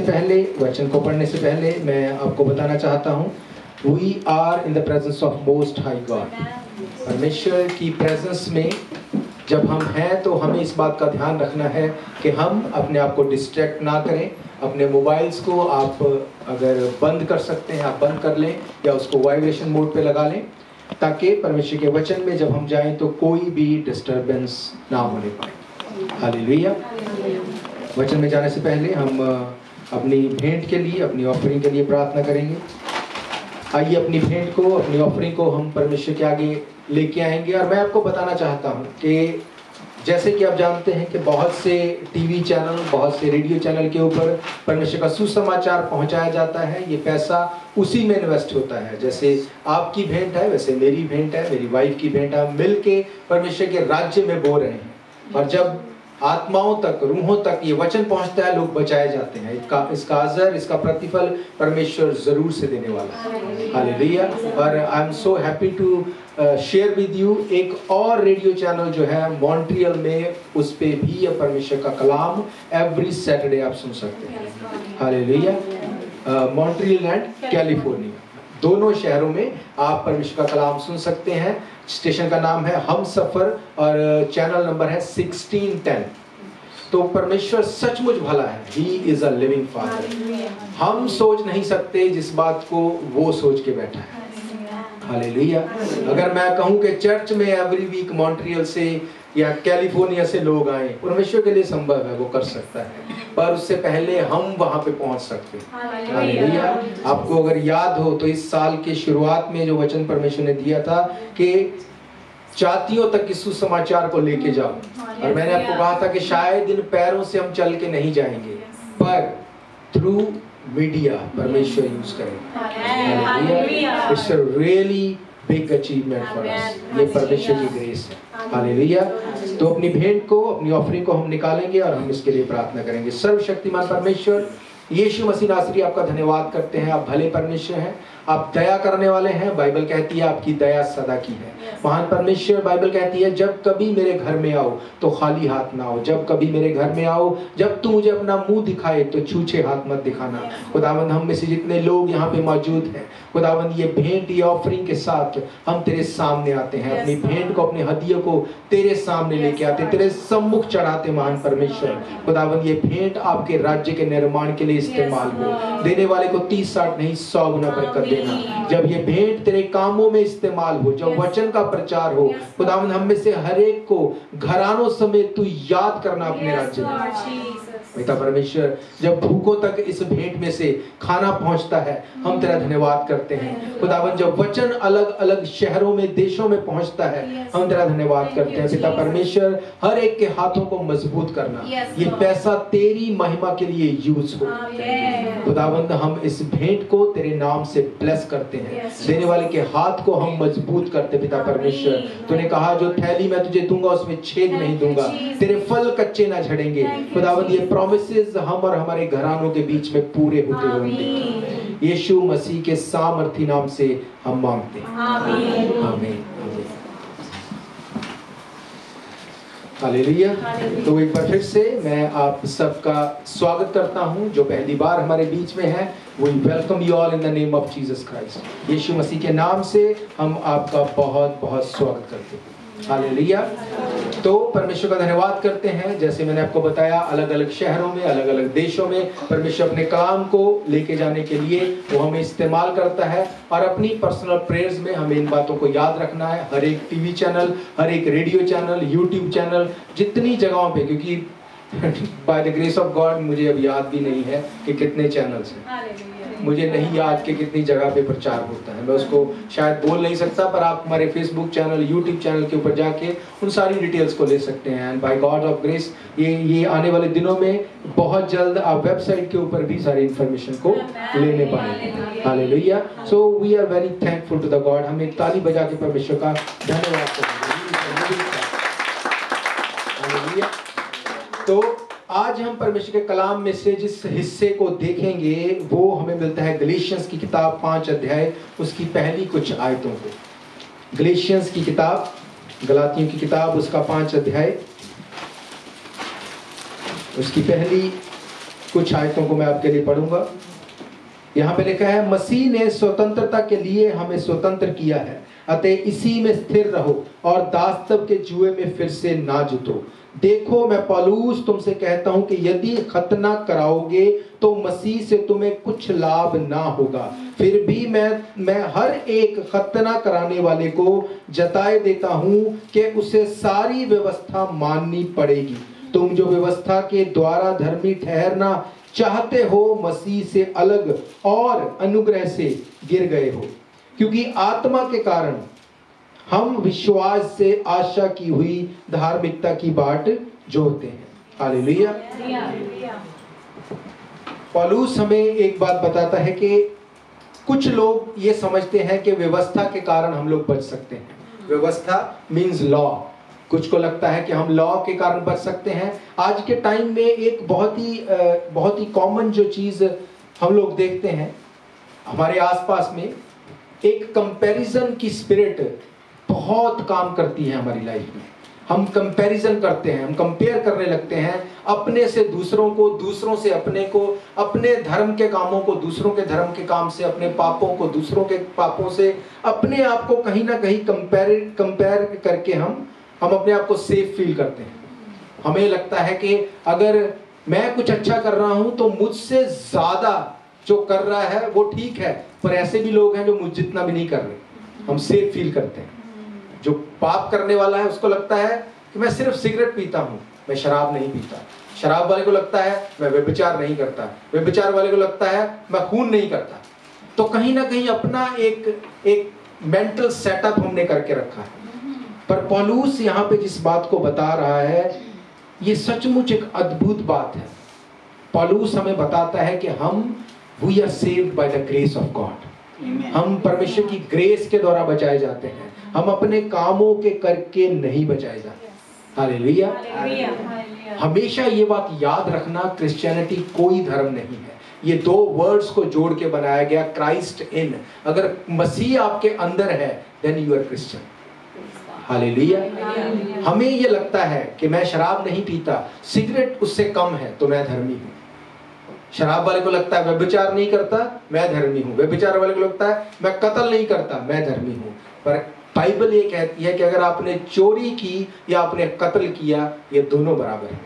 पहले वचन को पढ़ने से पहले मैं आपको बताना चाहता हूँ, we are in the presence of most high God. परमेश्वर की प्रेजेंस में जब हम हैं तो हमें इस बात का ध्यान रखना है कि हम अपने आप को डिस्ट्रैक्ट ना करें। अपने मोबाइल्स को आप अगर बंद कर सकते हैं आप बंद कर लें या उसको वाइब्रेशन मोड पे लगा लें, ताकि परमेश्वर के वचन में जब हम जाएं तो कोई भी डिस्टर्बेंस ना होने पाए। हालेलुया। वचन में जाने से पहले हम अपनी भेंट के लिए, अपनी ऑफरिंग के लिए प्रार्थना करेंगे। आइए अपनी भेंट को, अपनी ऑफरिंग को हम परमेश्वर के आगे लेके आएंगे। और मैं आपको बताना चाहता हूँ कि जैसे कि आप जानते हैं कि बहुत से टीवी चैनल, बहुत से रेडियो चैनल के ऊपर परमेश्वर का सुसमाचार पहुंचाया जाता है। ये पैसा उसी में इन्वेस्ट होता है। जैसे आपकी भेंट है वैसे मेरी भेंट है, मेरी वाइफ की भेंट है। हम मिल के परमेश्वर के राज्य में बो रहे हैं। और जब आत्माओं तक, रूहों तक ये वचन पहुंचता है, लोग बचाए जाते हैं। इसका अजर, इसका प्रतिफल परमेश्वर जरूर से देने वाला है। हालेलुया। और I am so happy to share with you एक और रेडियो चैनल जो है मॉन्ट्रियल में, उस पे भी परमेश्वर का कलाम एवरी सैटरडे आप सुन सकते हैं। हालेलुया। मॉन्ट्रियल एंड कैलिफोर्निया, दोनों शहरों में आप परमेश्वर का कलाम सुन सकते हैं। स्टेशन का नाम है हम सफर और चैनल नंबर है 1610। तो परमेश्वर सचमुच भला है। He is a living father. हम सोच नहीं सकते जिस बात को वो सोच के बैठा है। हालेलुया। अगर मैं कहूं कि चर्च में एवरी वीक मॉन्ट्रियल से या कैलिफोर्निया से लोग आए, परमेश्वर के लिए संभव है, वो कर सकता है। पर उससे पहले हम वहां पे पहुंच सकते हैं। हालेलुया। आपको अगर याद हो तो इस साल के शुरुआत में जो वचन परमेश्वर ने दिया था कि जातियों तक इस सुसमाचार को लेके जाओ, और मैंने आपको कहा था कि शायद इन पैरों से हम चल के नहीं जाएंगे, पर थ्रू मीडिया परमेश्वर यूज करेगा। It's a really big achievement for us. ये परमेश्वर की ग्रेस है। हालेलुया। तो अपनी भेंट को, अपनी ऑफरिंग को हम निकालेंगे और हम इसके लिए प्रार्थना करेंगे। सर्वशक्तिमान परमेश्वर यीशु मसीह नासरी, आपका धन्यवाद करते हैं। आप भले परमेश्वर हैं, आप दया करने वाले हैं। बाइबल कहती है आपकी दया सदा की है। महान परमेश्वर, बाइबल कहती है जब कभी मेरे घर में आओ तो खाली हाथ ना आओ। जब कभी मेरे घर में आओ, जब तू मुझे अपना मुंह दिखाए तो छूछे हाथ मत दिखाना। खुदावंद, हम में से जितने लोग यहाँ पे मौजूद हैं, खुदावंद, ये भेंट, ये ऑफरिंग के साथ हम तेरे सामने आते हैं। अपनी भेंट को, अपने हदियों को तेरे सामने लेके आते, तेरे सम्मुख चढ़ाते। महान परमेश्वर, खुदावंद, ये भेंट आपके राज्य के निर्माण के लिए इस्तेमाल हो। देने वाले को 30, 60 नहीं 100 गुना बरकत देना। जब ये भेंट तेरे कामों में इस्तेमाल हो, जब वचन का प्रचार हो, खुदावंद, हम में से हर एक को घरानों समेत तू याद करना अपने राज्य में। पिता परमेश्वर, जब भूखों तक इस भेंट में से खाना पहुंचता है, हम तेरा धन्यवाद करते हैं। खुदावंद, जब वचन अलग अलग शहरों में, देशों में पहुंचता है, हम तेरा धन्यवाद करते हैं। पिता परमेश्वर, हर एक के हाथों को मजबूत करना, ये पैसा तेरी महिमा के लिए यूज हो। खुदावंद, हम इस भेंट को तेरे नाम से ब्लेस करते हैं। देने वाले के हाथ को हम मजबूत करते। पिता परमेश्वर, तूने कहा जो थैली मैं तुझे दूंगा उसमें छेद नहीं दूंगा, तेरे फल कच्चे ना झड़ेंगे। खुदावंद, ये प्रॉमिसेस हम और हमारे घरानों के बीच में पूरे होते होंगे। यीशु मसीह के सामर्थी नाम से हम मांगते हैं। आमीन, आमीन। हालेलुया। तो एक बार फिर से मैं आप सबका स्वागत करता हूं। जो पहली बार हमारे बीच में है, we welcome you all in the name of Jesus Christ. यीशु मसीह के नाम से हम आपका बहुत बहुत स्वागत करते हैं। हालेलुया। तो परमेश्वर का धन्यवाद करते हैं। जैसे मैंने आपको बताया, अलग अलग शहरों में, अलग अलग देशों में परमेश्वर अपने कलाम को लेके जाने के लिए वो हमें इस्तेमाल करता है। और अपनी पर्सनल प्रेयर्स में हमें इन बातों को याद रखना है। हर एक टीवी चैनल, हर एक रेडियो चैनल, यूट्यूब चैनल, जितनी जगहों पे, क्योंकि by the grace of God मुझे अब याद भी नहीं है कि कितने चैनल्स हैं। मुझे नहीं याद कि कितनी जगह पे प्रचार होता है, मैं उसको शायद बोल नहीं सकता। पर आप हमारे फेसबुक चैनल, यूट्यूब चैनल के ऊपर जाके उन सारी डिटेल्स को ले सकते हैं। And by God of grace ये आने वाले दिनों में बहुत जल्द आप वेबसाइट के ऊपर भी सारी इन्फॉर्मेशन को लेने पाएंगे। Hallelujah. So we are very thankful to the God. हम एक ताली बजा के परमेश्वर का धन्यवाद करेंगे। हालेलुया। तो आज हम परमेश्वर के कलाम में से जिस हिस्से को देखेंगे वो हमें मिलता है गलीशियंस की किताब 5 अध्याय, उसकी पहली कुछ आयतों को। गलीशियंस की किताब, गलातियों की किताब, उसका 5 अध्याय, उसकी पहली कुछ आयतों को मैं आपके लिए पढ़ूंगा। यहाँ पे लिखा है, मसीह ने स्वतंत्रता के लिए हमें स्वतंत्र किया है, अतः इसी में स्थिर रहो और दासत्व के जुए में फिर से ना जुटो। देखो मैं पौलुस तुमसे कहता हूं कि यदि खतना कराओगे तो मसीह से तुम्हें कुछ लाभ ना होगा। फिर भी मैं हर एक खतना कराने वाले को जताए देता हूं कि उसे सारी व्यवस्था माननी पड़ेगी। तुम जो व्यवस्था के द्वारा धर्मी ठहरना चाहते हो, मसीह से अलग और अनुग्रह से गिर गए हो, क्योंकि आत्मा के कारण हम विश्वास से आशा की हुई धार्मिकता की बाट जोहते हैं। हालेलुया। पौलुस हमें एक बात बताता है कि कुछ लोग ये समझते हैं कि व्यवस्था के कारण हम लोग बच सकते हैं। व्यवस्था मीन्स लॉ। कुछ को लगता है कि हम लॉ के कारण बच सकते हैं। आज के टाइम में एक बहुत ही कॉमन जो चीज़ हम लोग देखते हैं हमारे आसपास में, एक कंपैरिजन की स्पिरिट बहुत काम करती है हमारी लाइफ में। हम कंपैरिजन करते हैं, हम कंपेयर करने लगते हैं अपने से दूसरों को, दूसरों से अपने को, अपने धर्म के कामों को दूसरों के धर्म के काम से, अपने पापों को दूसरों के पापों से, अपने आप को कहीं ना कहीं कंपेयर करके हम अपने आप को सेफ फील करते हैं। हमें लगता है कि अगर मैं कुछ अच्छा कर रहा हूं तो मुझसे ज्यादा जो कर रहा है वो ठीक है, पर ऐसे भी लोग हैं जो मुझ जितना भी नहीं कर रहे। हम सेफ फील करते हैं। जो पाप करने वाला है उसको लगता है कि मैं सिर्फ सिगरेट पीता हूं, मैं शराब नहीं पीता। शराब वाले को लगता है मैं व्यभिचार नहीं करता। व्यभिचार वाले को लगता है मैं खून नहीं करता। तो कहीं ना कहीं अपना एक मेंटल सेटअप हमने करके रखा है। पर पौलुस यहाँ पे जिस बात को बता रहा है ये सचमुच एक अद्भुत बात है। पौलुस हमें बताता है कि we are saved by the grace of God। हम परमेश्वर की ग्रेस के द्वारा बचाए जाते हैं। हम अपने कामों के करके नहीं बचाए जाते। हालेलुया। हमेशा ये बात याद रखना, क्रिश्चियनिटी कोई धर्म नहीं है। ये दो वर्ड्स को जोड़ के बनाया गया, क्राइस्ट इन। अगर मसीह आपके अंदर है then you are Christian. Hallelujah. हमें ये लगता है कि मैं शराब नहीं पीता, सिगरेट उससे कम है तो मैं धर्मी हूँ। शराब वाले को लगता है व्यभिचार नहीं करता, मैं धर्मी हूँ। व्यभिचार वाले को लगता है मैं कत्ल नहीं करता, मैं धर्मी हूँ। पर बाइबल ये कहती है कि अगर आपने चोरी की या आपने कत्ल किया, ये दोनों बराबर है।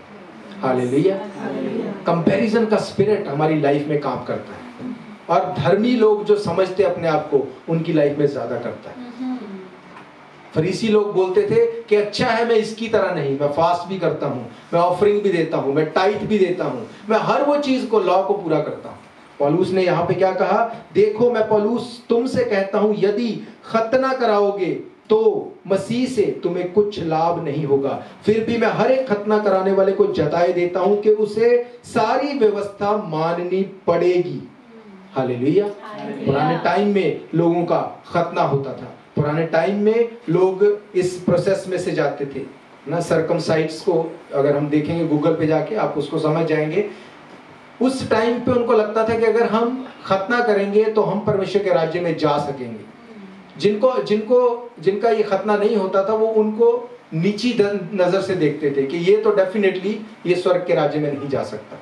हालेलुया। कंपैरिजन का स्पिरिट हमारी लाइफ में काम करता है, और धर्मी लोग जो समझते अपने आप को, उनकी लाइफ में ज्यादा करता है। फरीसी लोग बोलते थे कि अच्छा है मैं इसकी तरह नहीं, मैं फास्ट भी करता हूँ, मैं ऑफरिंग भी देता हूँ, मैं टाइथ भी देता हूँ, मैं हर वो चीज को, लॉ को पूरा करता हूँ। पौलुस ने यहाँ पे क्या कहा? देखो मैं पौलुस तुमसे कहता हूँ, यदि खतना कराओगे तो मसीह से तुम्हें कुछ लाभ नहीं होगा। फिर भी मैं हर एक खतना कराने वाले को जताए देता हूँ कि उसे सारी व्यवस्था माननी पड़ेगी। हालेलुया। पुराने टाइम में लोगों का खतना होता था। पुराने टाइम में लोग इस प्रोसेस में से जाते थे ना। सर्कमसाइड्स को अगर हम देखेंगे गूगल पे जाके, आप उसको समझ जाएंगे। उस टाइम पे उनको लगता था कि अगर हम खतना करेंगे तो हम परमेश्वर के राज्य में जा सकेंगे। जिनका ये खतना नहीं होता था वो उनको नीची नजर से देखते थे कि ये तो डेफिनेटली ये स्वर्ग के राज्य में नहीं जा सकता,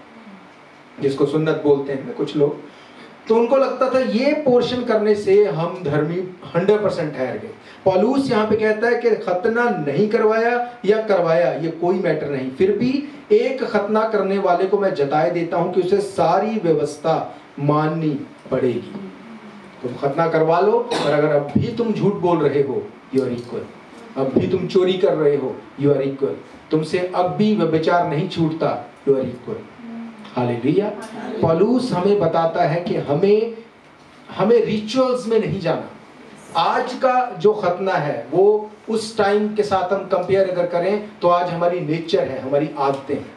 जिसको सुन्नत बोलते हैं कुछ लोग। तो उनको लगता था ये पोर्शन करने से हम धर्मी 100% ठहर गए। पौलुस यहाँ पे कहता है कि खतना नहीं करवाया या करवाया ये कोई मैटर नहीं, फिर भी एक खतना करने वाले को मैं जताए देता हूँ कि उसे सारी व्यवस्था माननी पड़ेगी। तुम खतना करवा लो, और अगर अब भी तुम झूठ बोल रहे हो, यू आर इक्वल। अब भी तुम चोरी कर रहे हो, यू आर इक्वल। तुमसे अब भी व्यभिचार नहीं छूटता, यू आर इक्वल। हालेलुया। पौलुस हमें बताता है कि हमें रिचुअल्स में नहीं जाना। आज का जो खतना है वो उस टाइम के साथ हम कंपेयर अगर करें तो आज हमारी नेचर है, हमारी आदतें हैं।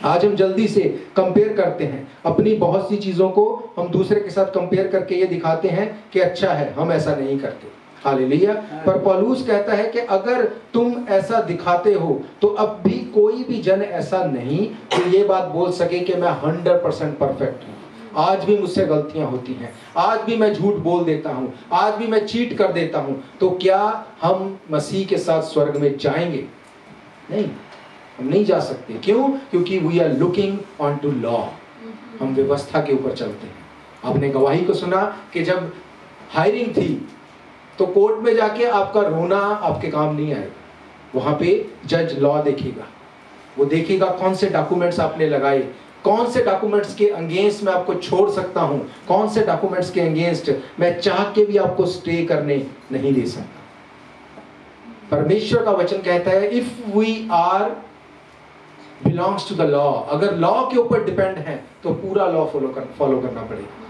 आज हम जल्दी से कंपेयर करते हैं अपनी बहुत सी चीजों को, हम दूसरे के साथ कंपेयर करके ये दिखाते हैं कि अच्छा है, हम ऐसा नहीं करते। हालेलुया। पर पौलुस कहता है कि अगर तुम ऐसा दिखाते हो तो अब भी कोई भी जन ऐसा नहीं कि ये बात बोल सके कि मैं 100% परफेक्ट हूँ। आज भी मुझसे गलतियां होती हैं, आज भी मैं झूठ बोल देता हूँ, आज भी मैं चीट कर देता हूँ। तो क्या हम मसीह के साथ स्वर्ग में जाएंगे? नहीं, हम नहीं जा सकते। क्यों? क्योंकि we are looking on to law. हम व्यवस्था के ऊपर चलते हैं। आपने गवाही को सुना कि जब हायरिंग थी तो कोर्ट में जाके आपका रोना आपके काम नहीं आएगा। वहां पे जज लॉ देखेगा, वो देखेगा कौन से डॉक्यूमेंट्स आपने लगाए, कौन से डॉक्यूमेंट्स के अगेंस्ट मैं आपको छोड़ सकता हूं, कौन से डॉक्यूमेंट्स के अगेंस्ट मैं चाह के भी आपको स्टे करने नहीं दे सकता। परमेश्वर का वचन कहता है if we are belongs to the law, अगर लॉ के ऊपर डिपेंड है तो पूरा लॉ फॉलो करना पड़ेगा।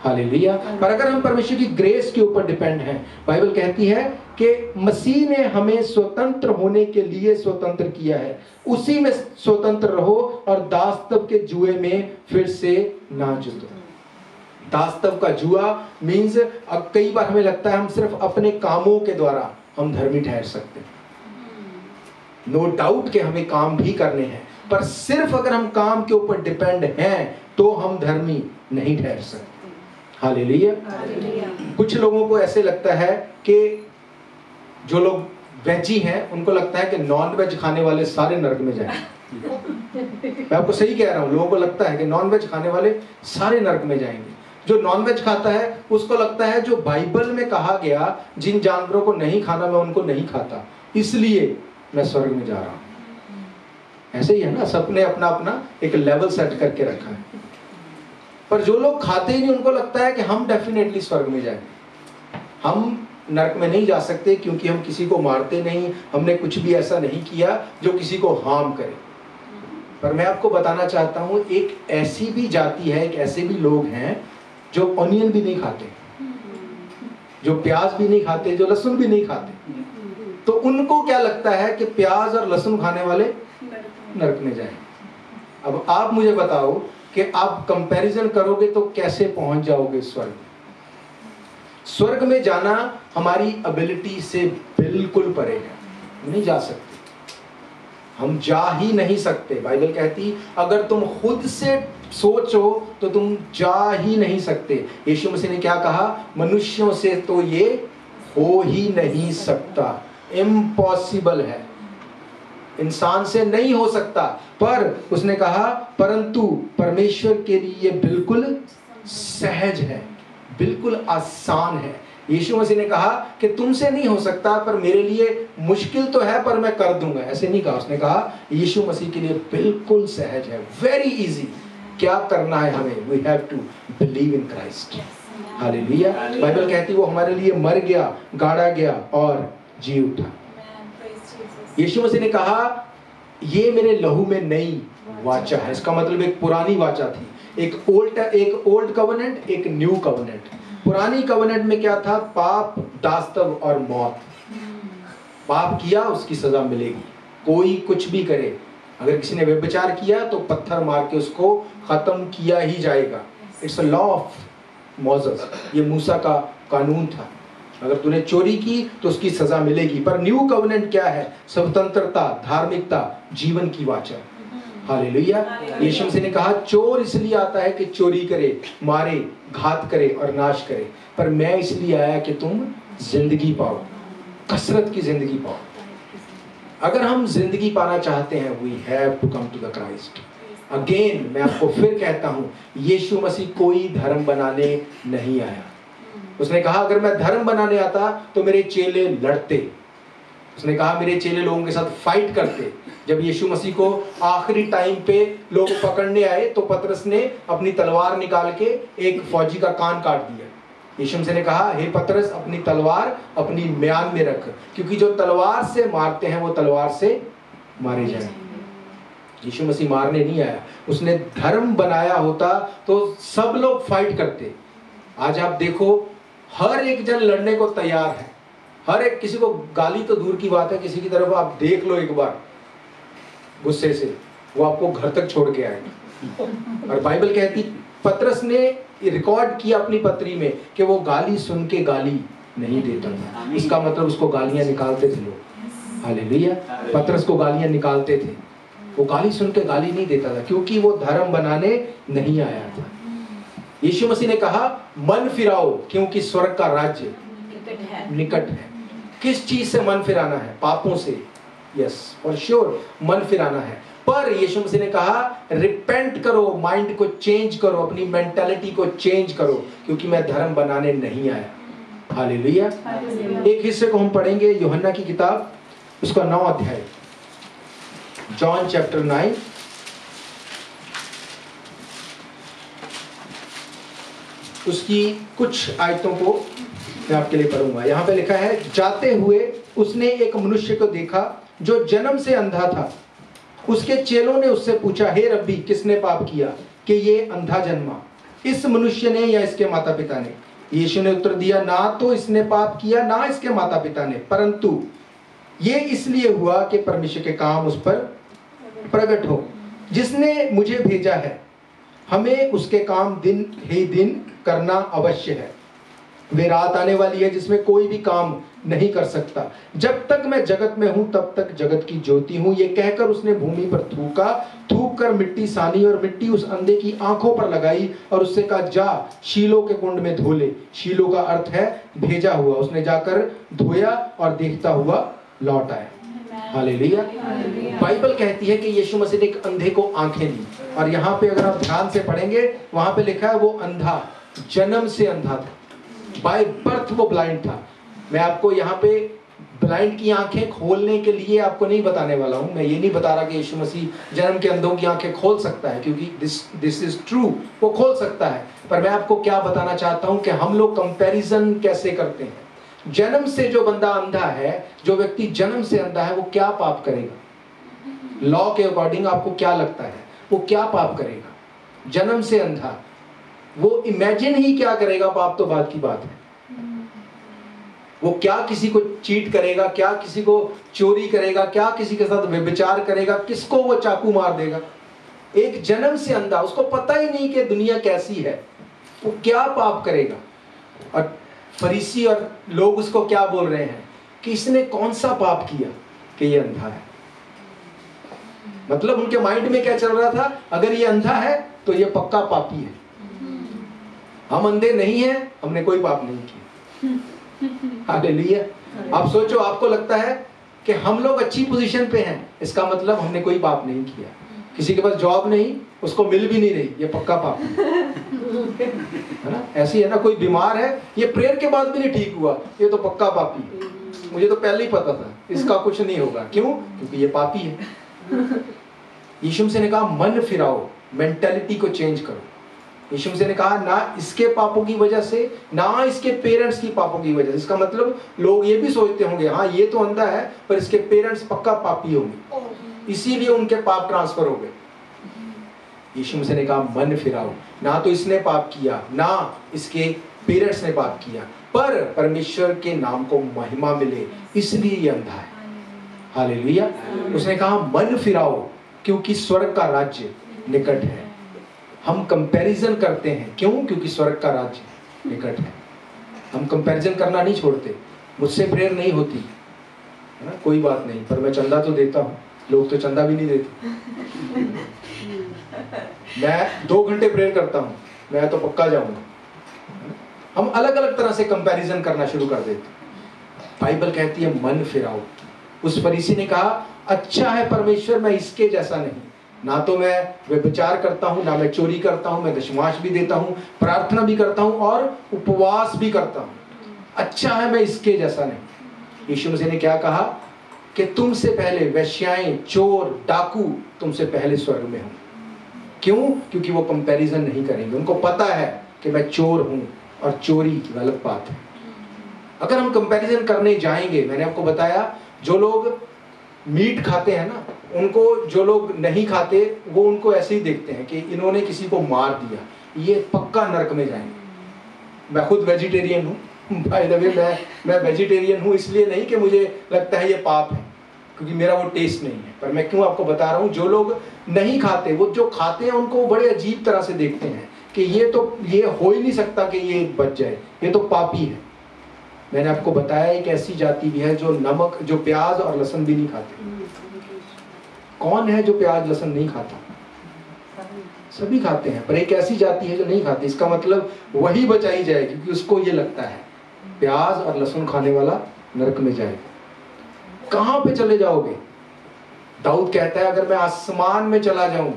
हालेलुया। पर अगर हम परमेश्वर की ग्रेस के ऊपर डिपेंड हैं, बाइबल कहती है कि मसीह ने हमें स्वतंत्र होने के लिए स्वतंत्र किया है, उसी में स्वतंत्र रहो और दासत्व के जुए में फिर से ना जुटो। दासत्व का जुआ मीन्स अब कई बार हमें लगता है हम सिर्फ अपने कामों के द्वारा हम धर्मी ठहर सकते हैं। नो डाउट कि हमें काम भी करने हैं, पर सिर्फ अगर हम काम के ऊपर डिपेंड हैं तो हम धर्मी नहीं ठहर सकते। हालेलुया। कुछ लोगों को ऐसे लगता है कि जो लोग वेजी हैं उनको लगता है कि नॉन वेज खाने वाले सारे नरक में जाएंगे। मैं आपको सही कह रहा हूं, लोगों को लगता है कि नॉन वेज खाने वाले सारे नरक में जाएंगे। जो नॉन वेज खाता है उसको लगता है जो बाइबल में कहा गया जिन जानवरों को नहीं खाना मैं उनको नहीं खाता, इसलिए मैं स्वर्ग में जा रहा हूं। ऐसे ही है ना, सबने अपना अपना एक लेवल सेट करके रखा है। पर जो लोग खाते ही नहीं उनको लगता है कि हम डेफिनेटली स्वर्ग में जाएंगे। हम नरक में नहीं जा सकते क्योंकि हम किसी को मारते नहीं, हमने कुछ भी ऐसा नहीं किया जो किसी को हार्म करे। पर मैं आपको बताना चाहता हूं एक ऐसी भी जाति है, एक ऐसे भी लोग हैं जो ऑनियन भी नहीं खाते, जो प्याज भी नहीं खाते, जो लहसुन भी नहीं खाते। तो उनको क्या लगता है कि प्याज और लहसुन खाने वाले नरक में जाएंगे। अब आप मुझे बताओ कि आप कंपैरिजन करोगे तो कैसे पहुंच जाओगे स्वर्ग? स्वर्ग में जाना हमारी एबिलिटी से बिल्कुल परे है, नहीं जा सकते, हम जा ही नहीं सकते। बाइबल कहती अगर तुम खुद से सोचो तो तुम जा ही नहीं सकते। यीशु मसीह ने क्या कहा? मनुष्यों से तो ये हो ही नहीं सकता, इम्पॉसिबल है, इंसान से नहीं हो सकता। पर उसने कहा परंतु परमेश्वर के लिए बिल्कुल सहज है, बिल्कुल आसान है। यीशु मसीह ने कहा कि तुमसे नहीं हो सकता पर मेरे लिए मुश्किल तो है पर मैं कर दूंगा, ऐसे नहीं कहा। उसने कहा यीशु मसीह के लिए बिल्कुल सहज है, वेरी इजी। क्या करना है हमें? We have to believe in Christ. Hallelujah. Bible कहती वो हमारे लिए मर गया, गाड़ा गया और जी उठा। यीशु मसीह ने कहा ये मेरे लहू में नई वाचा है। इसका मतलब एक पुरानी वाचा थी, एक ओल्ड कवनेंट, एक न्यू कवनेंट। पुरानी कवनेंट में क्या था? पाप, दासत्व और मौत। पाप किया उसकी सजा मिलेगी, कोई कुछ भी करे। अगर किसी ने व्यभिचार किया तो पत्थर मार के उसको खत्म किया ही जाएगा। It's a law of Moses, ये मूसा का कानून था। अगर तूने चोरी की तो उसकी सजा मिलेगी। पर न्यू कवनेंट क्या है? स्वतंत्रता, धार्मिकता, जीवन की वाचा। हालेलुया। यीशु मसीह ने कहा चोर इसलिए आता है कि चोरी करे, मारे, घात करे और नाश करे, पर मैं इसलिए आया कि तुम जिंदगी पाओ, कसरत की जिंदगी पाओ। अगर हम जिंदगी पाना चाहते हैं we have to come to the Christ. Again मैं आपको फिर कहता हूं यीशु मसीह कोई धर्म बनाने नहीं आया। उसने कहा अगर मैं धर्म बनाने आता तो मेरे चेले लड़ते। उसने कहा मेरे चेले लोगों के साथ फाइट करते। जब यीशु मसीह को आखिरी टाइम पे लोग पकड़ने आए तो पतरस ने अपनी तलवार निकाल के एक फौजी का कान काट दिया। यीशु मसीह ने कहा हे पतरस अपनी तलवार अपनी म्यान में रख, क्योंकि जो तलवार से मारते हैं वो तलवार से मारे जाएंगे। यीशु मसीह मारने नहीं आया, उसने धर्म बनाया होता तो सब लोग फाइट करते। आज आप देखो हर एक जन लड़ने को तैयार है, हर एक, किसी को गाली तो दूर की बात है, किसी की तरफ आप देख लो एक बार गुस्से से, वो आपको घर तक छोड़ के आएगा। और बाइबल कहती पतरस ने रिकॉर्ड किया अपनी पत्री में कि वो गाली सुन के गाली नहीं देता था। इसका मतलब उसको गालियां निकालते थे लोग। हालेलुया। पतरस को गालियां निकालते थे, वो गाली सुन के गाली नहीं देता था क्योंकि वो धर्म बनाने नहीं आया था। यीशु मसीह ने कहा मन फिराओ क्योंकि स्वर्ग का राज्य निकट है। किस चीज से मन फिराना है? पापों से। यस फॉर श्योर मन फिराना है। पर यीशु मसीह ने कहा रिपेंट करो, माइंड को चेंज करो, अपनी मेंटालिटी को चेंज करो, क्योंकि मैं धर्म बनाने नहीं आया। हालेलुया। एक हिस्से को हम पढ़ेंगे यूहन्ना की किताब, उसका 9 अध्याय, जॉन चैप्टर 9, उसकी कुछ आयतों को मैं आपके लिए पढ़ूंगा। यहाँ पे लिखा है, जाते हुए उसने एक मनुष्य को देखा जो जन्म से अंधा था। उसके चेलों ने उससे पूछा, हे रब्बी, किसने पाप किया कि ये अंधा जन्मा, इस मनुष्य ने या इसके माता पिता ने? यीशु ने उत्तर दिया, ना तो इसने पाप किया ना इसके माता पिता ने, परंतु ये इसलिए हुआ कि परमेश्वर के काम उस पर प्रकट हो। जिसने मुझे भेजा है, हमें उसके काम दिन ही दिन करना अवश्य है। वे रात आने वाली है जिसमें कोई भी काम नहीं कर सकता। जब तक मैं जगत में हूं तब तक जगत की ज्योति हूं। ये कहकर उसने भूमि पर थूका, थूक कर मिट्टी सानी और मिट्टी उस अंधे की आंखों पर लगाई और उससे कहा, जा शीलो के कुंड में धो ले। शीलो का अर्थ है भेजा हुआ। उसने जाकर धोया और देखता हुआ लौट आया। हालेलुया। बाइबल कहती है कि यीशु मसीह ने एक अंधे को आंखें दी, और यहाँ पे अगर आप ध्यान से पढ़ेंगे, वहां पे लिखा है वो अंधा, जन्म से अंधा था, बाय बर्थ वो ब्लाइंड था। मैं आपको यहाँ पे ब्लाइंड की आंखें खोलने के लिए आपको नहीं बताने वाला हूँ। मैं ये नहीं बता रहा कि यीशु मसीह जन्म के अंधों की आंखें खोल सकता है, क्योंकि दिस इज ट्रू, वो खोल सकता है। पर मैं आपको क्या बताना चाहता हूँ कि हम लोग कंपैरिजन कैसे करते हैं। जन्म से जो बंदा अंधा है, जो व्यक्ति जन्म से अंधा है, वो क्या पाप करेगा? लॉ के अकॉर्डिंग आपको क्या लगता है वो क्या पाप करेगा? जन्म से अंधा, वो इमेजिन ही क्या करेगा, पाप तो बात की बात है। वो क्या किसी को चीट करेगा, क्या किसी को चोरी करेगा, क्या किसी के साथ व्यभिचार करेगा, किसको वो चाकू मार देगा? एक जन्म से अंधा, उसको पता ही नहीं कि दुनिया कैसी है, वो क्या पाप करेगा? और फरीसी और लोग उसको क्या बोल रहे हैं कि इसने कौन सा पाप किया कि ये अंधा है? मतलब उनके माइंड में क्या चल रहा था, अगर ये अंधा है तो ये पक्का पापी है। हम अंधे नहीं हैं, हमने कोई पाप नहीं किया। हालेलुया। आप सोचो, आपको लगता है कि हम लोग अच्छी पोजीशन पे हैं, इसका मतलब हमने कोई पाप नहीं किया। किसी के पास जॉब नहीं, उसको मिल भी नहीं रही, ये पक्का पाप है ना? ऐसी है ना, कोई बीमार है, ये प्रेयर के बाद भी नहीं ठीक हुआ, ये तो पक्का पापी है। मुझे तो पहले ही पता था इसका कुछ नहीं होगा। क्यों? क्योंकि ये पापी है। यीशु मसीह ने कहा मन फिराओ, मेंटालिटी को चेंज करो। यीशु मसीह ने कहा ना इसके पापों की वजह से, ना इसके पेरेंट्स की पापों की वजह से। इसका मतलब लोग ये भी सोचते होंगे, हाँ ये तो अंधा है पर इसके पेरेंट्स पक्का पापी होंगे, इसीलिए उनके पाप ट्रांसफर हो गए। यीशु मसीह ने कहा मन फिराओ, ना तो इसने पाप किया ना इसके पेरेंट्स ने पाप किया, पर परमेश्वर के नाम को महिमा मिले इसलिए ये अंधा है। हालेलुया। उसने कहा मन फिराओ क्योंकि स्वर्ग का राज्य निकट है। हम कंपैरिजन करते हैं, क्यों? क्योंकि स्वर्ग का राज्य निकट है। हम कंपैरिजन करना नहीं छोड़ते। मुझसे प्रेयर नहीं होती है ना, कोई बात नहीं, पर मैं चंदा तो देता हूँ। लोग तो चंदा भी नहीं देते। मैं 2 घंटे प्रेयर करता हूँ, मैं तो पक्का जाऊंगा। हम अलग अलग तरह से कंपैरिजन करना शुरू कर देते। बाइबल कहती है मन फिराओ। उस फरीसी ने कहा अच्छा है परमेश्वर, मैं इसके जैसा नहीं, ना तो मैं व्यभिचार करता हूँ, ना मैं चोरी करता हूँ, मैं दशमांश भी देता हूँ, प्रार्थना भी करता हूँ और उपवास भी करता हूँ। अच्छा है मैं इसके जैसा नहीं। यीशु मसीह ने क्या कहा कि तुमसे पहले वेश्याएं, चोर, डाकू तुमसे पहले स्वर्ग में हों। क्यों? क्योंकि वो कंपैरिजन नहीं करेंगे। उनको पता है कि मैं चोर हूँ और चोरी गलत बात है। अगर हम कंपैरिजन करने जाएंगे, मैंने आपको बताया जो लोग मीट खाते हैं ना, उनको जो लोग नहीं खाते वो उनको ऐसे ही देखते हैं कि इन्होंने किसी को मार दिया, ये पक्का नरक में जाएंगे। मैं खुद वेजिटेरियन हूँ, बाय द वे मैं वेजिटेरियन हूँ, इसलिए नहीं कि मुझे लगता है ये पाप है, क्योंकि मेरा वो टेस्ट नहीं है। पर मैं क्यों आपको बता रहा हूँ, जो लोग नहीं खाते, वो जो खाते हैं उनको बड़े अजीब तरह से देखते हैं कि ये हो ही नहीं सकता कि ये बच जाए, ये तो पापी है। मैंने आपको बताया एक ऐसी जाति भी है जो नमक, जो प्याज और लहसुन भी नहीं खाते। कौन है जो प्याज लहसुन नहीं खाता? सभी खाते हैं, पर एक ऐसी जाति है जो नहीं खाती। इसका मतलब वही बचाई जाएगी, क्योंकि उसको ये लगता है प्याज और लहसुन खाने वाला नरक में जाएगा। कहां पे चले जाओगे? दाऊद कहता है अगर मैं आसमान में चला जाऊं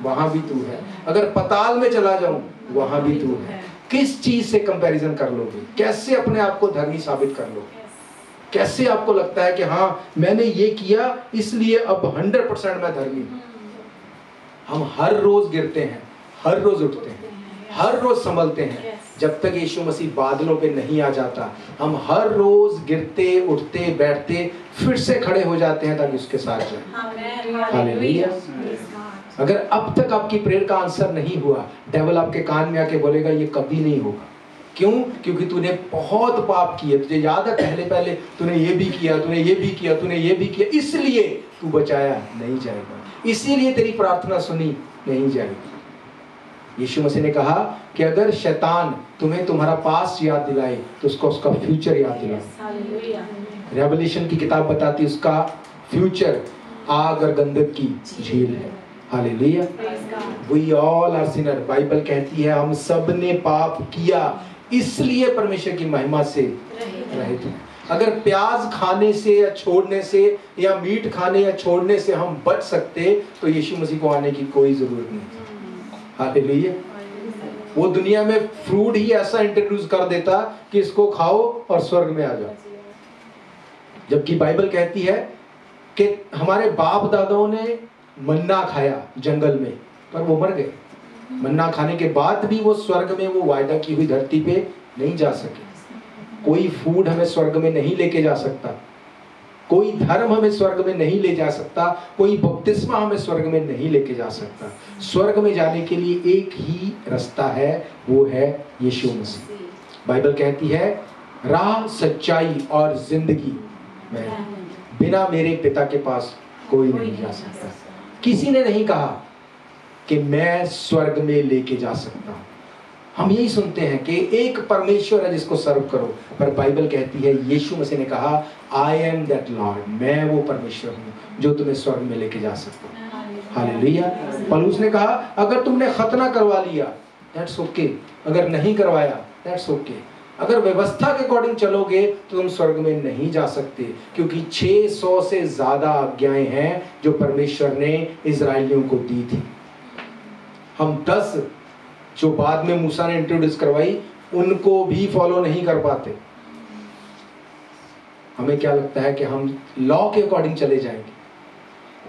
वहां भी तू है, अगर पताल में चला जाऊं वहां भी तू है। किस चीज से कंपैरिजन कर लोगे? कैसे अपने आप को धर्मी साबित कर लोगे? कैसे आपको लगता है कि हाँ मैंने ये किया इसलिए अब 100% मैं धर्मी हूं? हम हर रोज गिरते हैं, हर रोज उठते हैं, हर रोज संभलते हैं। जब तक यीशु मसीह बादलों पे नहीं आ जाता हम हर रोज गिरते उठते बैठते फिर से खड़े हो जाते हैं ताकि उसके साथ जाएं। हालेलुया। अगर अब तक आपकी प्रेयर का आंसर नहीं हुआ, डेविल आपके कान में आके बोलेगा ये कभी नहीं होगा। क्यों? क्योंकि तूने बहुत पाप किए, तुझे याद है पहले तूने ये भी किया, तूने ये भी किया, तूने ये भी किया, इसलिए तू बचाया नहीं जाएगा, इसीलिए तेरी प्रार्थना सुनी नहीं जाएगी। यीशु मसीह ने कहा कि अगर शैतान तुम्हें तुम्हारा पास्ट याद दिलाए तो उसको उसका फ्यूचर याद दिलाए। रेवलेशन की किताब बताती है उसका फ्यूचर आग और गंधक की झील है। Hallelujah. We all are sinner. Bible कहती है हम सब ने पाप किया इसलिए परमेश्वर की महिमा से रहित हैं। अगर प्याज खाने से या छोड़ने से या मीट खाने या छोड़ने से हम बच सकते तो यीशु मसीह को आने की कोई जरूरत नहीं। हालेलुया। वो दुनिया में फ्रूट ही ऐसा इंट्रोड्यूस कर देता कि इसको खाओ और स्वर्ग में आ जाओ। जबकि बाइबल कहती है कि हमारे बाप दादाओं ने मन्ना खाया जंगल में पर वो मर गए। मन्ना खाने के बाद भी वो स्वर्ग में वो वायदा की हुई धरती पे नहीं जा सके। कोई फूड हमें स्वर्ग में नहीं लेके जा सकता, कोई धर्म हमें स्वर्ग में नहीं ले जा सकता, कोई बपतिस्मा हमें स्वर्ग में नहीं लेके जा सकता। स्वर्ग में जाने के लिए एक ही रास्ता है, वो है यीशु मसीह। बाइबल कहती है राह सच्चाई और जिंदगी में बिना मेरे पिता के पास कोई नहीं जा सकता। किसी ने नहीं कहा कि मैं स्वर्ग में लेके जा सकता हूं। हम यही सुनते हैं कि एक परमेश्वर है जिसको सर्व करो, पर बाइबल कहती है यीशु मसीह ने कहा आई एम दैट लॉर्ड, मैं वो परमेश्वर हूं जो तुम्हें स्वर्ग में लेके जा सकता हूं। हालेलुया। पौलुस ने कहा अगर तुमने खतना करवा लिया दैट्स ओके, अगर नहीं करवाया दैट्स ओके, अगर व्यवस्था के अकॉर्डिंग चलोगे तो तुम स्वर्ग में नहीं जा सकते, क्योंकि 600 से ज्यादा आज्ञाएं हैं जो परमेश्वर ने इजराइलियों को दी थी। हम 10 जो बाद में मूसा ने इंट्रोड्यूस करवाई उनको भी फॉलो नहीं कर पाते। हमें क्या लगता है कि हम लॉ के अकॉर्डिंग चले जाएंगे।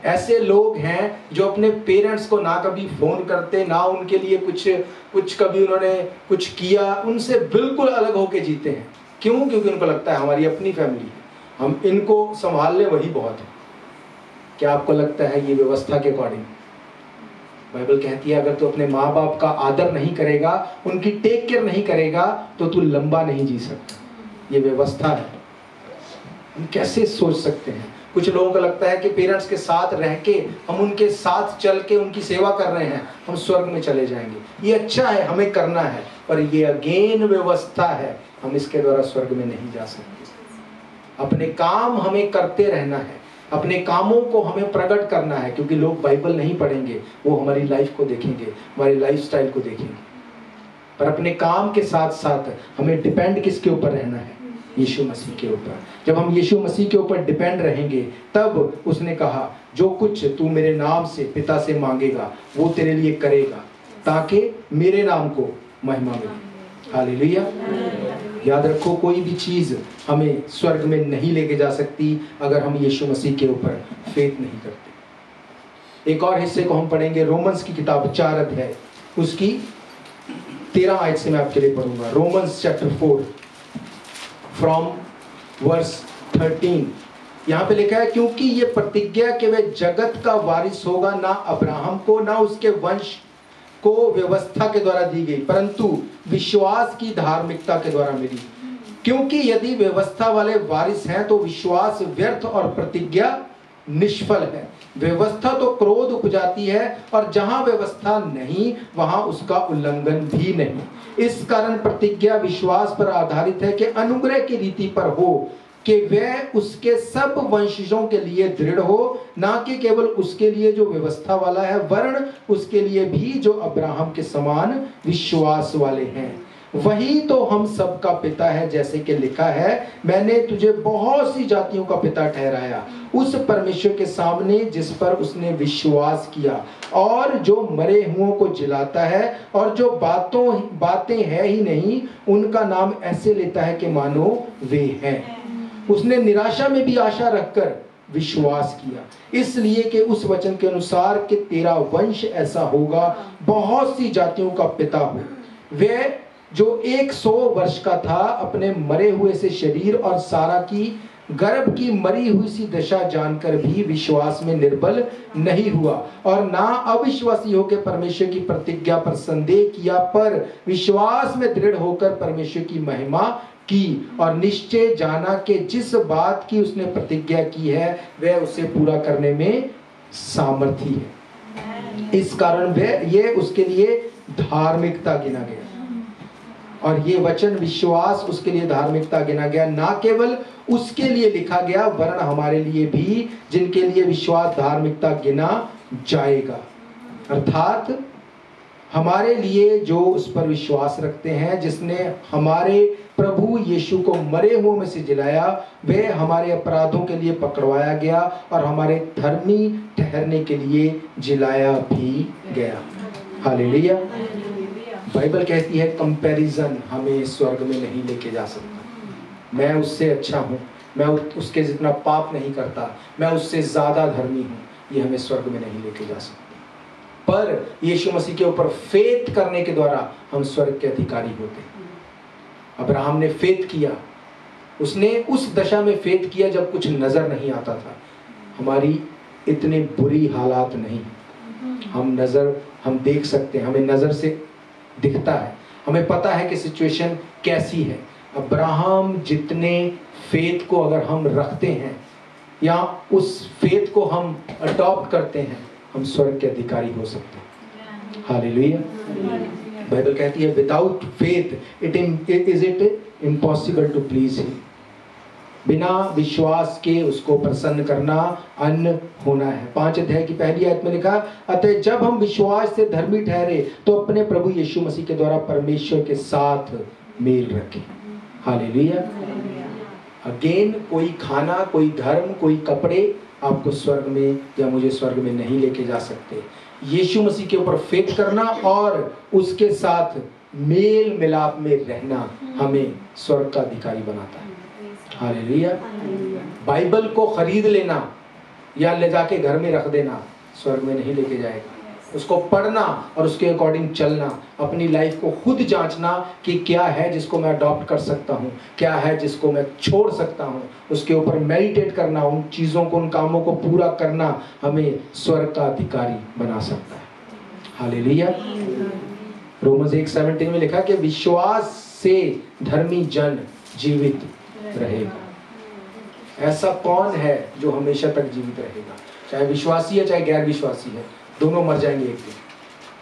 ऐसे लोग हैं जो अपने पेरेंट्स को ना कभी फोन करते, ना उनके लिए कुछ कभी उन्होंने कुछ किया, उनसे बिल्कुल अलग होके जीते हैं। क्यों? क्योंकि उनको लगता है हमारी अपनी फैमिली है, हम इनको संभाल ले वही बहुत है। क्या आपको लगता है ये व्यवस्था के अकॉर्डिंग? बाइबल कहती है अगर तू अपने माँ बाप का आदर नहीं करेगा, उनकी टेक केयर नहीं करेगा तो तू लंबा नहीं जी सकता। ये व्यवस्था है। हम कैसे सोच सकते हैं? कुछ लोगों को लगता है कि पेरेंट्स के साथ रह के, हम उनके साथ चल के उनकी सेवा कर रहे हैं, हम स्वर्ग में चले जाएंगे। ये अच्छा है, हमें करना है, पर ये अगेन व्यवस्था है, हम इसके द्वारा स्वर्ग में नहीं जा सकते। अपने काम हमें करते रहना है, अपने कामों को हमें प्रकट करना है, क्योंकि लोग बाइबल नहीं पढ़ेंगे, वो हमारी लाइफ को देखेंगे, हमारी लाइफस्टाइल को देखेंगे। पर अपने काम के साथ साथ हमें डिपेंड किसके ऊपर रहना है? यीशु मसीह के ऊपर। जब हम यीशु मसीह के ऊपर डिपेंड रहेंगे तब उसने कहा जो कुछ तू मेरे नाम से पिता से मांगेगा वो तेरे लिए करेगा, ताकि मेरे नाम को महिमा मिले। हालेलुया। याद रखो कोई भी चीज हमें स्वर्ग में नहीं लेके जा सकती अगर हम यीशु मसीह के ऊपर फेथ नहीं करते। एक और हिस्से को हम पढ़ेंगे, रोमन्स की किताब 4 अध्याय उसकी 13 आयत से मैं आपके लिए पढ़ूंगा। Romans chapter 4 from verse 13। यहाँ पे लिखा है क्योंकि ये प्रतिज्ञा कि वह जगत का वारिस होगा ना अब्राहम को ना उसके वंश को व्यवस्था के द्वारा दी गई, परंतु विश्वास की धार्मिकता के द्वारा मिली। क्योंकि यदि व्यवस्था वाले वारिस हैं तो विश्वास व्यर्थ और प्रतिज्ञा निष्फल है। व्यवस्था तो क्रोध उपजाती है और जहां व्यवस्था नहीं वहां उसका उल्लंघन भी नहीं। इस कारण प्रतिज्ञा विश्वास पर आधारित है कि अनुग्रह की रीति पर हो कि वह उसके सब वंशजों के लिए दृढ़ हो, ना कि केवल उसके लिए जो व्यवस्था वाला है, वरन उसके लिए भी जो अब्राहम के समान विश्वास वाले हैं। वही तो हम सबका पिता है, जैसे कि लिखा है, मैंने तुझे बहुत सी जातियों का पिता ठहराया, उस परमेश्वर के सामने जिस पर उसने विश्वास किया, और जो मरे हुओं को जिलाता है और जो बातें है ही नहीं उनका नाम ऐसे लेता है कि मानो वे हैं। उसने निराशा में भी आशा रखकर विश्वास किया, इसलिए कि उस वचन के अनुसार कि तेरा वंश ऐसा होगा, बहुत सी जातियों का पिता हो। वे जो 100 वर्ष का था, अपने मरे हुए से शरीर और सारा की गर्भ की मरी हुई सी दशा जानकर भी विश्वास में निर्बल नहीं हुआ, और ना अविश्वासी होकर परमेश्वर की प्रतिज्ञा पर संदेह किया, पर विश्वास में दृढ़ होकर परमेश्वर की महिमा की, और निश्चय जाना कि जिस बात की उसने प्रतिज्ञा की है वह उसे पूरा करने में सामर्थी है। इस कारण वह ये उसके लिए धार्मिकता गिना गया, और ये वचन विश्वास उसके लिए धार्मिकता गिना गया, ना केवल उसके लिए लिखा गया वरन हमारे लिए भी, जिनके लिए विश्वास धार्मिकता गिना जाएगा। अर्थात हमारे लिए जो उस पर विश्वास रखते हैं, जिसने हमारे प्रभु यीशु को मरे हुओं में से जिलाया, वह हमारे अपराधों के लिए पकड़वाया गया और हमारे धर्मी ठहरने के लिए जिलाया भी गया। हालेलुया। बाइबल कहती है कंपैरिजन हमें स्वर्ग में नहीं लेके जा सकता। मैं उससे अच्छा हूँ, मैं उसके जितना पाप नहीं करता, मैं उससे ज़्यादा धर्मी हूँ, ये हमें स्वर्ग में नहीं लेके जा सकता। पर यीशु मसीह के ऊपर फेथ करने के द्वारा हम स्वर्ग के अधिकारी होते हैं। अब्राहम ने फेथ किया, उसने उस दशा में फेथ किया जब कुछ नज़र नहीं आता था। हमारी इतनी बुरी हालात नहीं, हम देख सकते हैं, हमें नज़र से दिखता है, हमें पता है कि सिचुएशन कैसी है। अब्राहम जितने फेथ को अगर हम रखते हैं या उस फेथ को हम अडॉप्ट करते हैं, हम स्वर्ग के अधिकारी हो सकते हैं। हालेलुया। बाइबल कहती है without faith it is impossible to please him. बिना विश्वास के उसको प्रसन्न करना अन्न होना है। 5 अध्याय की पहली आयत में लिखा, अतः जब हम विश्वास से धर्मी ठहरे तो अपने प्रभु यीशु मसीह के द्वारा परमेश्वर के साथ मेल रखें। हालेलुया। अगेन, कोई खाना, कोई धर्म, कोई कपड़े आपको स्वर्ग में या मुझे स्वर्ग में नहीं लेके जा सकते। यीशु मसीह के ऊपर फेथ करना और उसके साथ मेल मिलाप में रहना हमें स्वर्ग का अधिकारी बनाता है। हालेलुया। बाइबल को खरीद लेना या ले जाके घर में रख देना स्वर्ग में नहीं लेके जाएगा। उसको पढ़ना और उसके अकॉर्डिंग चलना, अपनी लाइफ को खुद जांचना कि क्या है जिसको मैं अडॉप्ट कर सकता हूँ, क्या है जिसको मैं छोड़ सकता हूँ, उसके ऊपर मेडिटेट करना, उन चीज़ों को, उन कामों को पूरा करना हमें स्वर्ग का अधिकारी बना सकता है। हालेलुया। रोमन्स 1:17 में लिखा कि विश्वास से धर्मी जन जीवित रहेगा। ऐसा कौन है जो हमेशा तक जीवित रहेगा? चाहे विश्वासी है चाहे गैर विश्वासी है, दोनों मर जाएंगे एक दिन,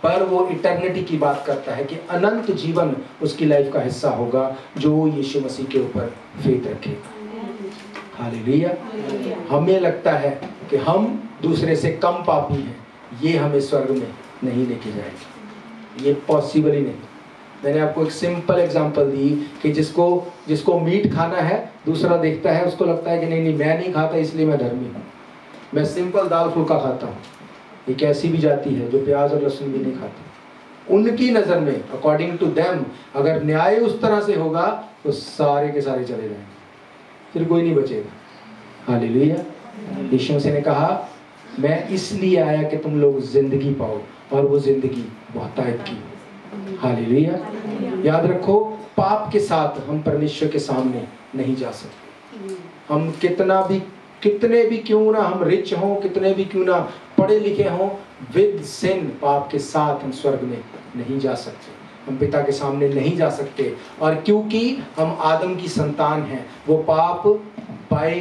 पर वो इटर्निटी की बात करता है कि अनंत जीवन उसकी लाइफ का हिस्सा होगा जो यीशु मसीह के ऊपर फेथ रखेगा। हालेलुया। हमें लगता है कि हम दूसरे से कम पापी हैं, ये हमें स्वर्ग में नहीं लेके जाएगा, ये पॉसिबल ही नहीं। मैंने आपको एक सिंपल एग्जांपल दी कि जिसको मीट खाना है, दूसरा देखता है, उसको लगता है कि नहीं मैं नहीं खाता इसलिए मैं धर्मी हूँ, मैं सिंपल दाल फुल्का खाता हूँ। एक ऐसी भी जाती है जो प्याज और लहसुन भी नहीं खाती। उनकी नज़र में अकॉर्डिंग टू देम अगर न्याय उस तरह से होगा तो सारे के सारे चले जाएंगे, फिर कोई नहीं बचेगा। हालेलुया। यीशु मसीह ने कहा मैं इसलिए आया कि तुम लोग जिंदगी पाओ और वो जिंदगी बहुतायत की। हालेलुया। याद रखो, पाप के साथ हम परमेश्वर के सामने नहीं जा सकते। हम कितने भी क्यों ना हम रिच हों, कितने भी क्यों ना पढ़े लिखे हों, विद सिन, पाप के साथ हम स्वर्ग में नहीं जा सकते, हम पिता के सामने नहीं जा सकते। और क्योंकि हम आदम की संतान हैं, वो पाप बाय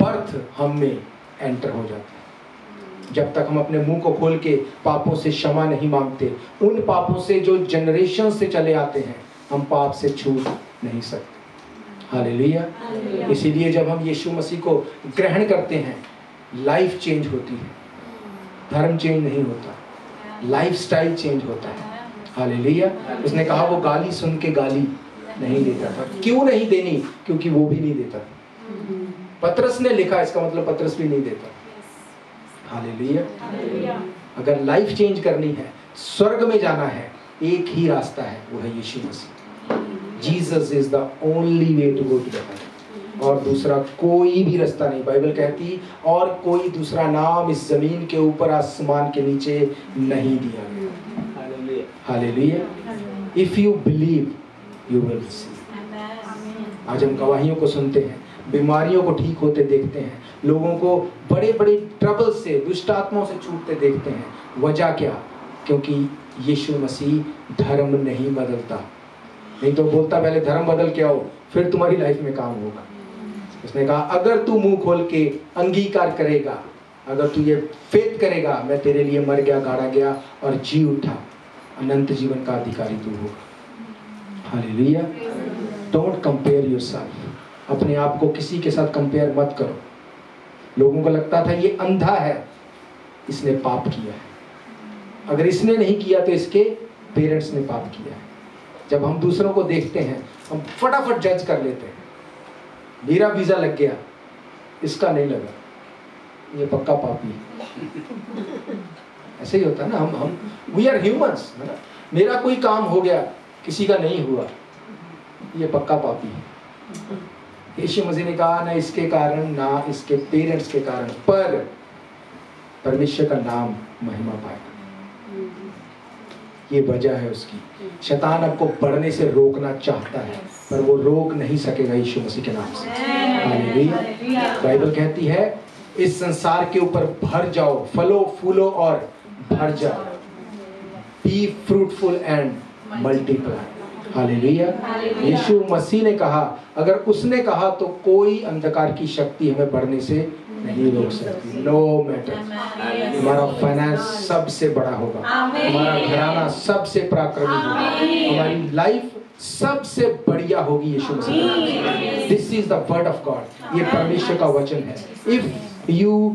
बर्थ हम में एंटर हो जाता है। जब तक हम अपने मुंह को खोल के पापों से क्षमा नहीं मांगते, उन पापों से जो जनरेशन से चले आते हैं, हम पाप से छूट नहीं सकते। हालेलुया। इसीलिए जब हम यीशु मसीह को ग्रहण करते हैं, लाइफ चेंज होती है, धर्म चेंज नहीं होता, लाइफ स्टाइल चेंज होता है। हालेलुया। उसने कहा वो गाली सुन के गाली नहीं देता था। क्यों नहीं देनी? क्योंकि वो भी नहीं देता। पतरस ने लिखा, इसका मतलब पतरस भी नहीं देता। हालेलुया। अगर लाइफ चेंज करनी है, स्वर्ग में जाना है, एक ही रास्ता है, वो है यीशु मसीह। Jesus is the only way to go to the heaven. और दूसरा कोई भी रास्ता नहीं। बाइबल कहती और कोई दूसरा नाम इस जमीन के ऊपर आसमान के नीचे नहीं दिया गया। Hallelujah. If you believe you will receive. आज हम गवाहियों को सुनते हैं, बीमारियों को ठीक होते देखते हैं, लोगों को बड़े बड़े ट्रबल से, दुष्ट आत्माओं से छूटते देखते हैं। वजह क्या? क्योंकि यीशु मसीह धर्म नहीं बदलता। नहीं तो बोलता पहले धर्म बदल के आओ, फिर तुम्हारी लाइफ में काम होगा। उसने कहा अगर तू मुंह खोल के अंगीकार करेगा, अगर तू ये फेथ करेगा, मैं तेरे लिए मर गया, गाड़ा गया और जी उठा, अनंत जीवन का अधिकारी तू होगा। हालेलुया। Don't compare yourself. अपने आप को किसी के साथ कंपेयर मत करो। लोगों को लगता था ये अंधा है, इसने पाप किया है। अगर इसने नहीं किया तो इसके पेरेंट्स ने पाप किया है। जब हम दूसरों को देखते हैं, हम फटाफट जज कर लेते हैं। मेरा वीजा लग गया, इसका नहीं लगा, ये पक्का पापी है। ऐसे ही होता है ना। हम वी आर ह्यूमंस, है ना। मेरा कोई काम हो गया, किसी का नहीं हुआ, ये पक्का पापी है। यीशु मसीह ने कहा ना इसके कारण, ना इसके पेरेंट्स के कारण, पर परमेश्वर का नाम महिमा पाएगा। ये वजह है उसकी। शैतान आपको बढ़ने से रोकना चाहता है, पर वो रोक नहीं सकेगा यीशु मसीह के नाम से। हालेलुया। बाइबल कहती है इस संसार के ऊपर भर जाओ, फलो फूलो और भर जाओ। Be fruitful and multiply. Hallelujah. यीशु मसीह ने कहा, अगर उसने कहा तो कोई अंधकार की शक्ति हमें बढ़ने से नहीं रोक सकती। No matter. हमारा फाइनेंस सबसे बड़ा होगा, हमारा घराना सबसे पराक्रमी होगा, हमारी लाइफ सबसे बढ़िया होगी यीशु मसीह। This is the word of God. ये परमेश्वर का वचन है। If you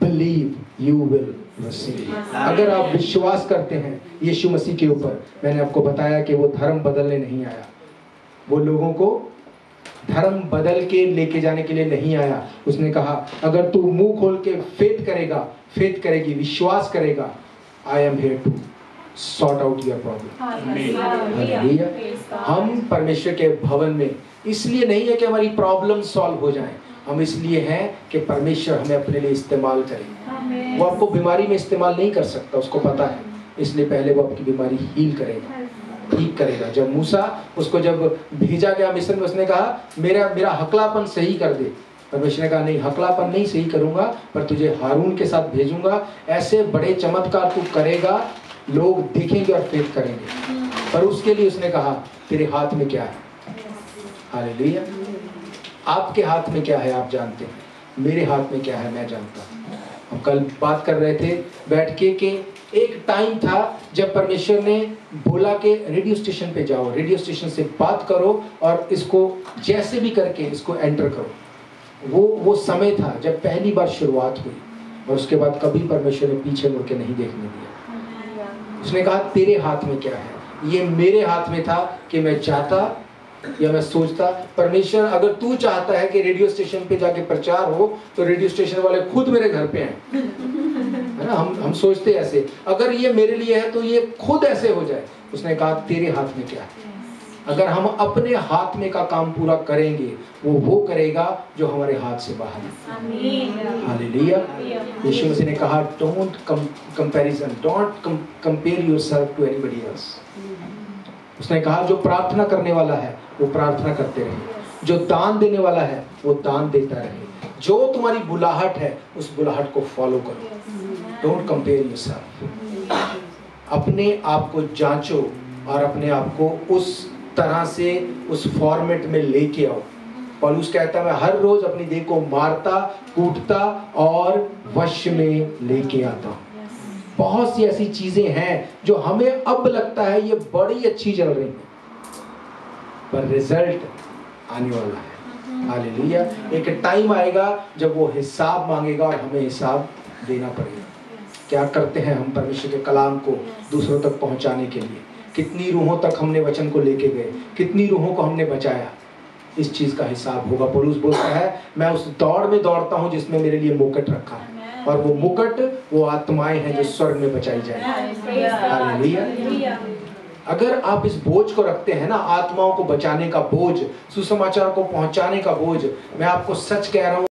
believe you will receive. अगर आप विश्वास करते हैं यीशु मसीह के ऊपर, मैंने आपको बताया कि वो धर्म बदलने नहीं आया, वो लोगों को धर्म बदल के लेके जाने के लिए नहीं आया। उसने कहा अगर तू मुंह खोल के फेथ करेगा, फेथ करेगी, विश्वास करेगा, I am here to sort out your problem. Hallelujah. हम परमेश्वर के भवन में इसलिए नहीं है कि हमारी प्रॉब्लम सॉल्व हो जाए, हम इसलिए हैं कि परमेश्वर हमें अपने लिए इस्तेमाल करे। वो आपको बीमारी में इस्तेमाल नहीं कर सकता, उसको पता है, इसलिए पहले वो आपकी बीमारी हील करेगा, ठीक करेगा। जब मूसा उसको जब भेजा गया मिस्र में, उसने कहा मेरा हकलापन सही कर दे। परमेश्वर ने कहा नहीं, हकलापन नहीं सही करूंगा, पर तुझे हारून के साथ भेजूंगा, ऐसे बड़े चमत्कार तू करेगा, लोग देखेंगे और फेथ करेंगे। पर उसके लिए उसने कहा तेरे हाथ में क्या है। हालेलुया। आपके हाथ में क्या है आप जानते हैं, मेरे हाथ में क्या है मैं जानता हूँ। हम कल बात कर रहे थे बैठ के कि एक टाइम था जब परमेश्वर ने बोला कि रेडियो स्टेशन पे जाओ, रेडियो स्टेशन से बात करो और इसको जैसे भी करके इसको एंटर करो। वो समय था जब पहली बार शुरुआत हुई, और उसके बाद कभी परमेश्वर ने पीछे मुड़ के नहीं देखने दिया। उसने कहा तेरे हाथ में क्या है। ये मेरे हाथ में था कि मैं चाहता या मैं सोचता। परमेश्वर अगर तू चाहता है कि रेडियो स्टेशन पे जाके प्रचार हो, तो रेडियो स्टेशन वाले खुद मेरे घर पे हैं, है ना। हम सोचते ऐसे, अगर ये मेरे लिए है तो ये खुद ऐसे हो जाए। उसने कहा तेरे हाथ में क्या है। अगर हम अपने हाथ में का काम पूरा करेंगे, वो करेगा जो हमारे हाथ से बाहर है। हालेलुया। यीशु मसीह ने कहा don't comparison, don't compare yourself to anybody else. उसने कहा जो प्रार्थना करने वाला है वो प्रार्थना करते रहे, जो दान देने वाला है वो दान देता रहे, जो तुम्हारी बुलाहट है उस बुलाहट को फॉलो करो। Don't compare yourself. अपने आप को जांचो और अपने आप को उस तरह से उस फॉर्मेट में लेके आओ। पौलुस कहता है मैं हर रोज अपनी देह को मारता, कूटता और वश में लेके आता हूँ। बहुत सी ऐसी चीजें हैं जो हमें अब लगता है ये बड़ी अच्छी चल रही है, पर रिजल्ट आने वाला है। हालेलुया। एक टाइम आएगा जब वो हिसाब मांगेगा और हमें हिसाब देना पड़ेगा। क्या करते हैं हम परमेश्वर के कलाम को दूसरों तक पहुंचाने के लिए, कितनी रूहों तक हमने वचन को लेके गए, कितनी रूहों को हमने बचाया, इस चीज का हिसाब होगा। पौलुस बोलता है मैं उस दौड़ में दौड़ता हूं जिसमें मेरे लिए मुकुट रखा है, और वो मुकुट वो आत्माएं हैं जो स्वर्ग में बचाई जाएंगी। हालेलुया। अगर आप इस बोझ को रखते हैं ना, आत्माओं को बचाने का बोझ, सुसमाचार को पहुंचाने का बोझ, मैं आपको सच कह रहा हूं,